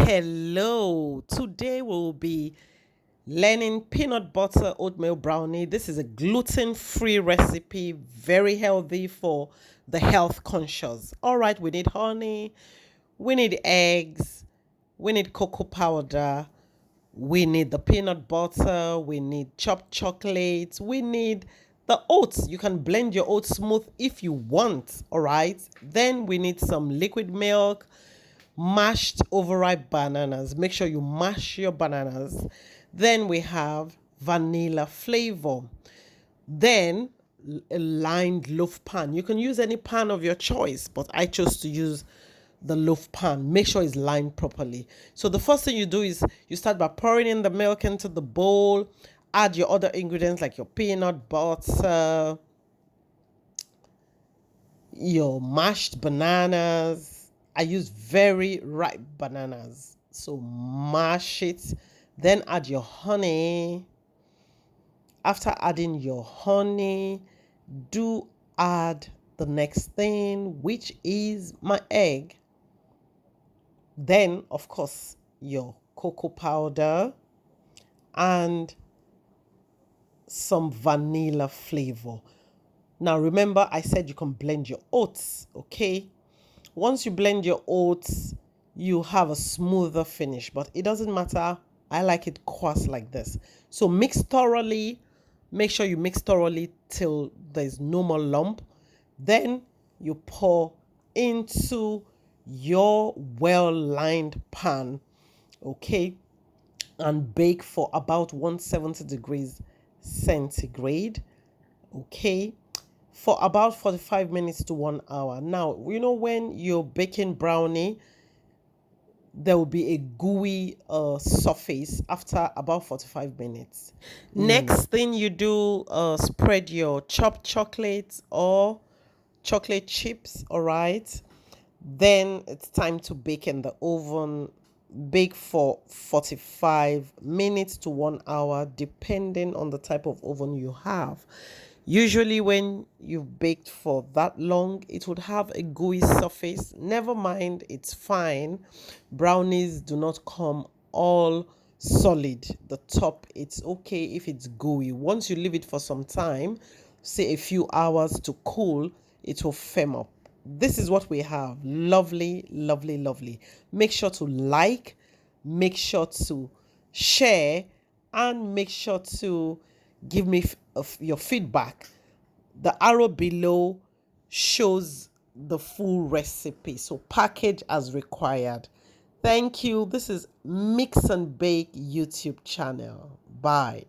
Hello, today we'll be learning peanut butter oatmeal brownie. This is a gluten-free recipe, very healthy for the health conscious. All right, we need honey, we need eggs, we need cocoa powder, we need the peanut butter, we need chopped chocolate, we need the oats. You can blend your oats smooth if you want, all right? Then we need some liquid milk, mashed overripe bananas. Make sure you mash your bananas. Then we have vanilla flavor. Then a lined loaf pan. You can use any pan of your choice, but I chose to use the loaf pan. Make sure it's lined properly. So the first thing you do is you start by pouring in the milk into the bowl. Add your other ingredients like your peanut butter, your mashed bananas. I use very ripe bananas. So mash it. Then add your honey. After adding your honey, do add the next thing, which is my egg. Then, of course, your cocoa powder and some vanilla flavor. Now, remember, I said you can blend your oats, okay? Once you blend your oats, you have a smoother finish, but it doesn't matter. I like it coarse like this. So mix thoroughly. Make sure you mix thoroughly till there's no more lump. Then you pour into your well-lined pan, okay? And bake for about 170 degrees centigrade, okay? For about 45 minutes to 1 hour. Now, you know when you're baking brownie, there will be a gooey surface after about 45 minutes. Next thing you do, spread your chopped chocolate or chocolate chips, all right? Then it's time to bake in the oven. Bake for 45 minutes to 1 hour, depending on the type of oven you have. Usually when you've baked for that long, it would have a gooey surface. Never mind, it's fine. Brownies do not come all solid. The top, it's okay if it's gooey. Once you leave it for some time, say a few hours to cool, it will firm up. This is what we have. Lovely, lovely, lovely. Make sure to like, make sure to share, and make sure to give me your feedback. The arrow below shows the full recipe. So package as required. Thank you. This is Mix and Bake YouTube channel. Bye.